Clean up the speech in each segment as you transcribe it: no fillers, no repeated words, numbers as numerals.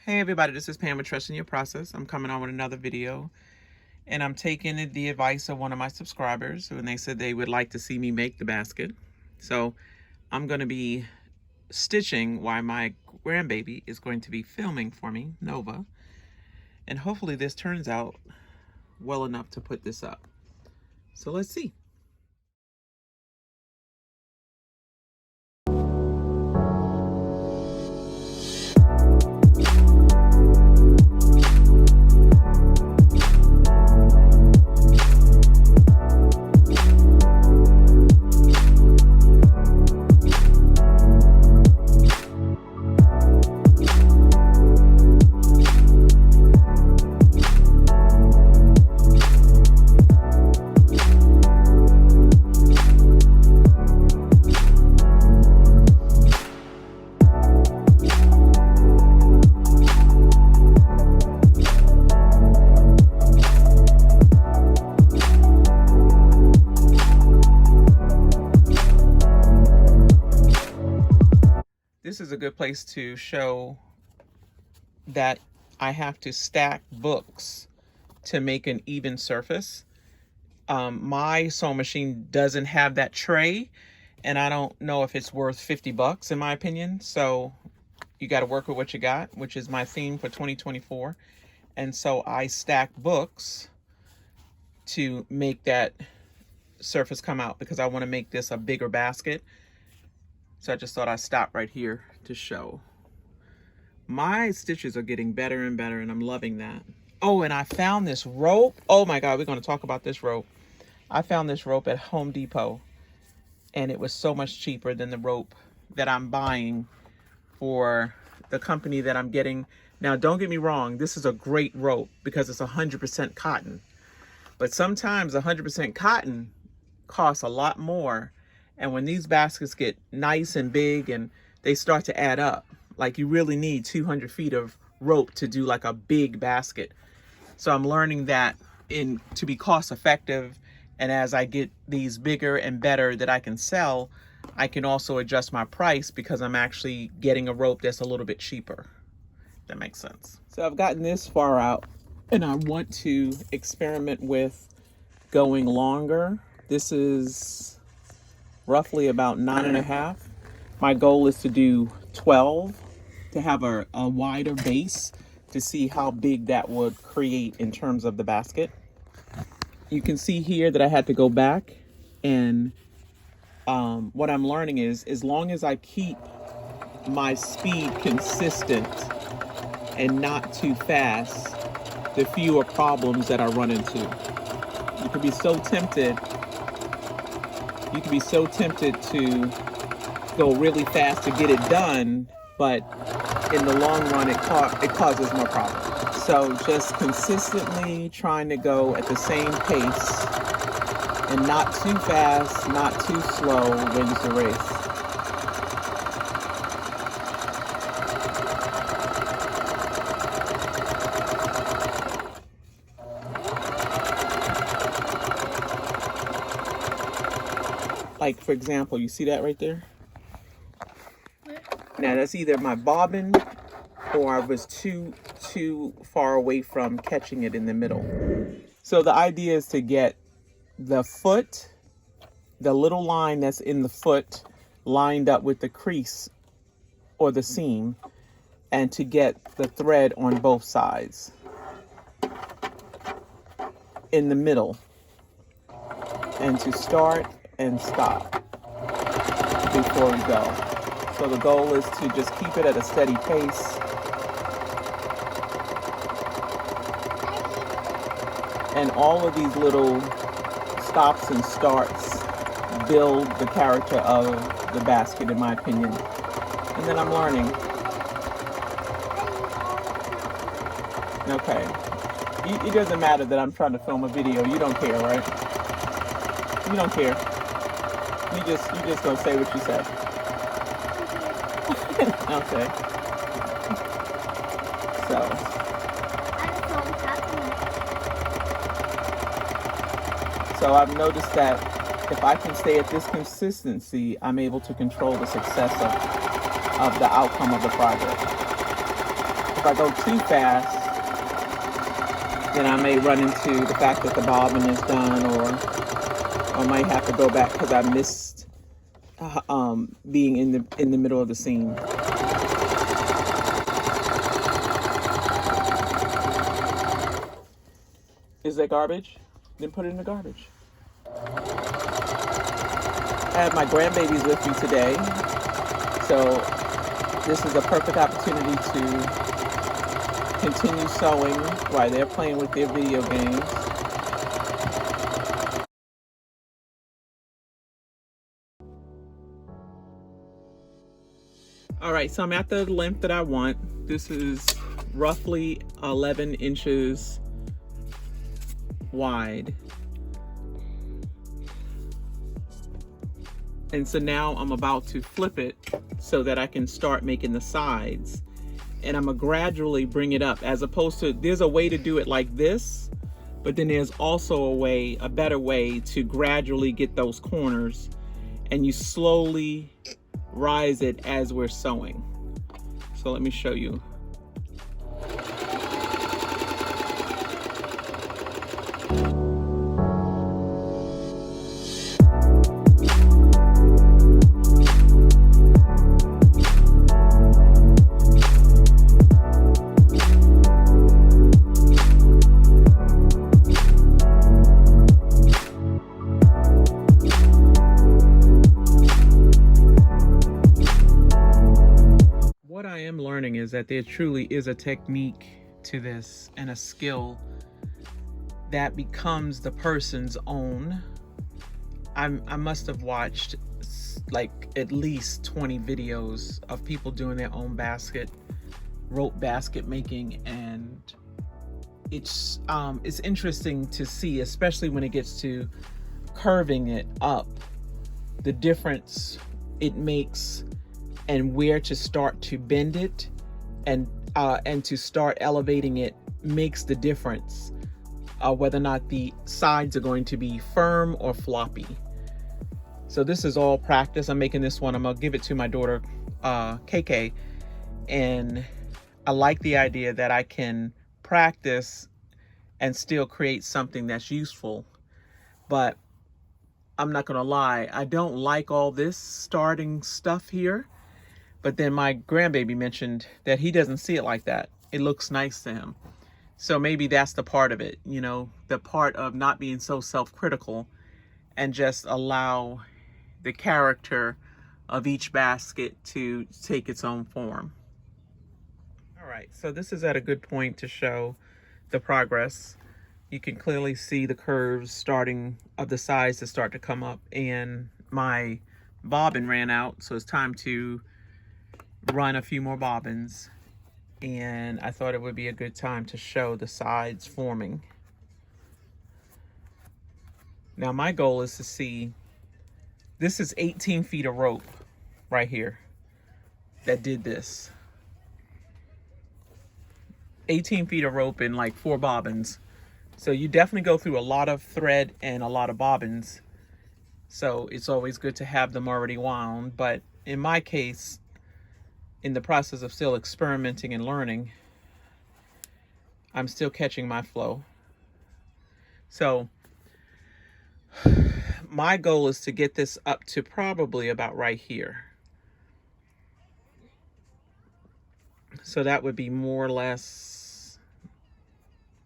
Hey everybody, this is Pam with Trust in Your Process. I'm coming on with another video, and I'm taking the advice of one of my subscribers when they said they would like to see me make the basket. So I'm going to be stitching while my grandbaby is going to be filming for me, Nova, and hopefully this turns out well enough to put this up. So let's see. This is a good place to show that I have to stack books to make an even surface. My sewing machine doesn't have that tray, and I don't know if it's worth 50 bucks in my opinion. So you got to work with what you got, which is my theme for 2024. And so I stack books to make that surface come out because I want to make this a bigger basket. So I just thought I'd stop right here to show. My stitches are getting better and better, and I'm loving that. Oh, and I found this rope. Oh my God, we're going to talk about this rope. I found this rope at Home Depot, and it was so much cheaper than the rope that I'm buying for the company that I'm getting. Now, don't get me wrong, this is a great rope because it's 100% cotton. But sometimes 100% cotton costs a lot more. And when these baskets get nice and big and they start to add up, like you really need 200 feet of rope to do like a big basket. So I'm learning that to be cost effective, and as I get these bigger and better that I can sell, I can also adjust my price because I'm actually getting a rope that's a little bit cheaper. That makes sense. So I've gotten this far out, and I want to experiment with going longer. This is roughly about 9.5. My goal is to do 12 to have a wider base to see how big that would create in terms of the basket. You can see here that I had to go back, and what I'm learning is as long as I keep my speed consistent and not too fast, the fewer problems that I run into. You can be so tempted to go really fast to get it done, but in the long run it causes more problems. So just consistently trying to go at the same pace and not too fast, not too slow wins the race. Like, for example, you see that right there? Now that's either my bobbin or I was too far away from catching it in the middle. So the idea is to get the foot, the little line that's in the foot, lined up with the crease or the seam, and to get the thread on both sides in the middle, and to start and stop before we go. So the goal is to just keep it at a steady pace. And all of these little stops and starts build the character of the basket, in my opinion. And then I'm learning. Okay. It doesn't matter that I'm trying to film a video. You don't care, right? You don't care. You just gonna say what you said. Okay. So I've noticed that if I can stay at this consistency, I'm able to control the success of the outcome of the project. If I go too fast, then I may run into the fact that the bobbin is done, or I might have to go back because I missed being in the middle of the scene. Is that garbage? Then put it in the garbage. I have my grandbabies with me today, so this is a perfect opportunity to continue sewing while they're playing with their video games. All right, so I'm at the length that I want. This is roughly 11 inches wide. And so now I'm about to flip it so that I can start making the sides. And I'm gonna gradually bring it up, as opposed to, there's a way to do it like this, but then there's also a better way to gradually get those corners, and you slowly rise it as we're sewing. So let me show you. What I am learning is that there truly is a technique to this and a skill that becomes the person's own. I must have watched like at least 20 videos of people doing their own rope basket making, and it's interesting to see, especially when it gets to curving it up, the difference it makes, and where to start to bend it, and to start elevating it makes the difference, whether or not the sides are going to be firm or floppy. So this is all practice. I'm making this one. I'm gonna give it to my daughter, KK, and I like the idea that I can practice and still create something that's useful. But I'm not gonna lie, I don't like all this starting stuff here. But then my grandbaby mentioned that he doesn't see it like that. It looks nice to him. So maybe that's the part of it, you know, the part of not being so self-critical, and just allow the character of each basket to take its own form. All right, so this is at a good point to show the progress. You can clearly see the curves starting of the sides to start to come up, and my bobbin ran out, so it's time to run a few more bobbins, and I thought it would be a good time to show the sides forming. Now my goal is to see, this is 18 feet of rope right here that did this. 18 feet of rope and like 4 bobbins. So you definitely go through a lot of thread and a lot of bobbins. So it's always good to have them already wound. But in my case, in the process of still experimenting and learning, I'm still catching my flow. So my goal is to get this up to probably about right here. So that would be more or less,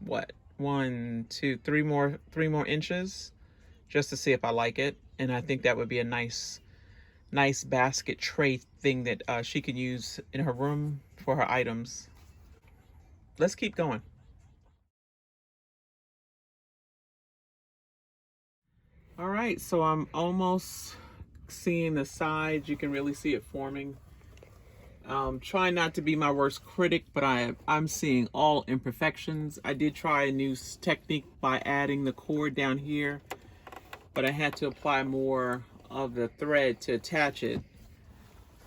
what, 1, 2, 3 more inches, just to see if I like it. And I think that would be a nice basket tray thing that she can use in her room for her items. Let's keep going. All right, so I'm almost seeing the sides. You can really see it forming. Trying not to be my worst critic, but I'm seeing all imperfections. I did try a new technique by adding the cord down here, but I had to apply more of the thread to attach it.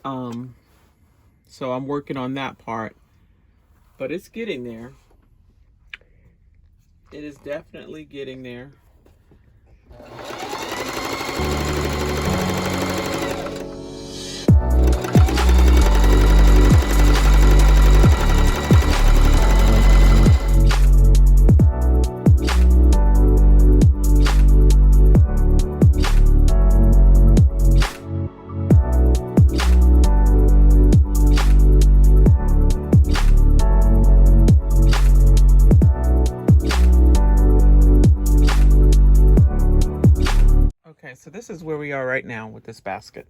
So I'm working on that part, but it's getting there. It is definitely getting there. this is where we are right now with this basket.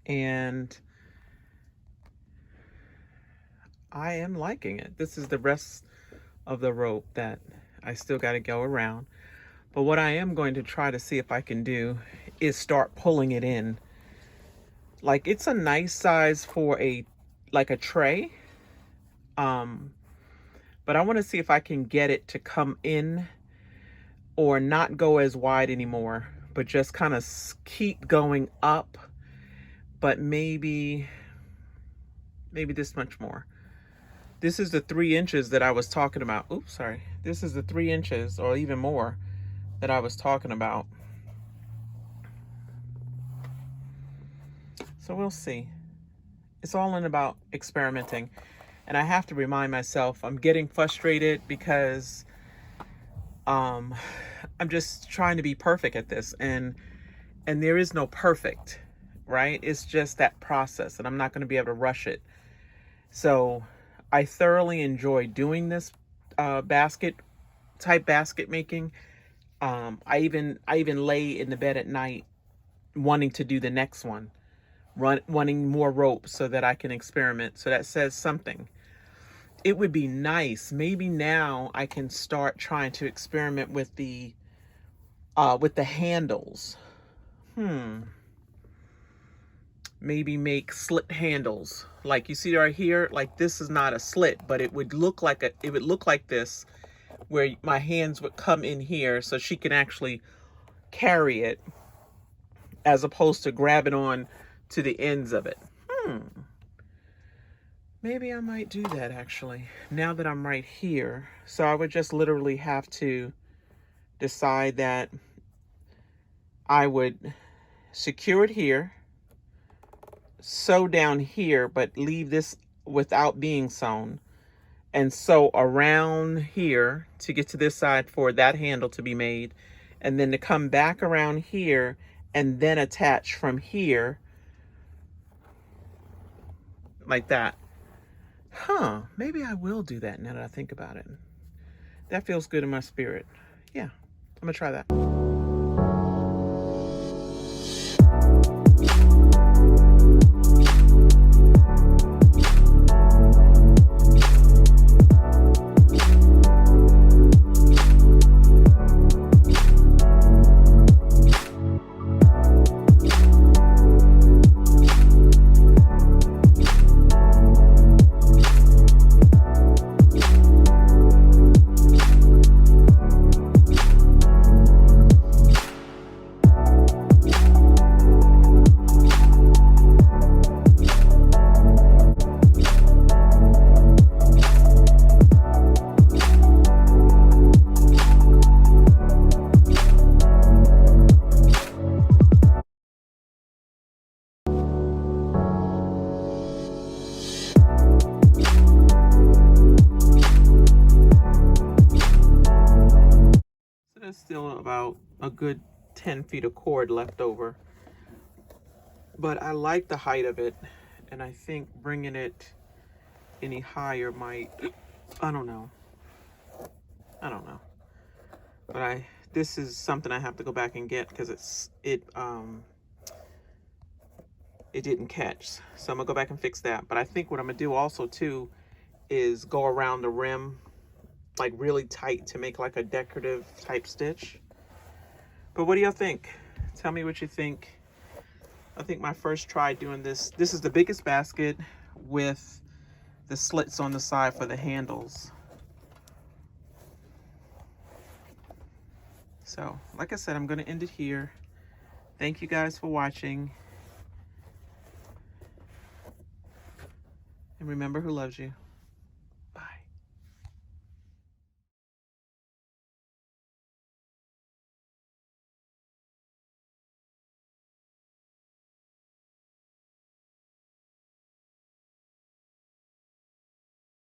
And I am liking it. This is the rest of the rope that I still got to go around. But what I am going to try to see if I can do is start pulling it in. Like, it's a nice size for like a tray. But I want to see if I can get it to come in or not go as wide anymore, but just kind of keep going up, but maybe this much more. This is the 3 inches that I was talking about. Oops, sorry. This is the 3 inches or even more that I was talking about. So we'll see. It's all in about experimenting. And I have to remind myself, I'm getting frustrated because I'm just trying to be perfect at this. And there is no perfect, right? It's just that process, and I'm not going to be able to rush it. So I thoroughly enjoy doing this basket making. I even lay in the bed at night wanting to do the next one, wanting more rope so that I can experiment. So that says something. It would be nice. Maybe now I can start trying to experiment with the handles. Maybe make slit handles. Like you see right here, like this is not a slit, but it would look like this, where my hands would come in here so she can actually carry it as opposed to grabbing on to the ends of it. Maybe I might do that actually, now that I'm right here. So I would just literally have to decide that I would secure it here, sew down here, but leave this without being sewn, and sew around here to get to this side for that handle to be made, and then to come back around here and then attach from here like that. Maybe I will do that now that I think about it. That feels good in my spirit. Yeah, I'm gonna try that. There's still about a good 10 feet of cord left over, but I like the height of it, and I think bringing it any higher might, I don't know, but this is something I have to go back and get because it didn't catch, so I'm gonna go back and fix that. But I think what I'm gonna do also too is go around the rim like really tight to make like a decorative type stitch. But what do y'all think? Tell me what you think. I think my first try doing this is the biggest basket with the slits on the side for the handles. So like I said, I'm going to end it here. Thank you guys for watching, and remember who loves you.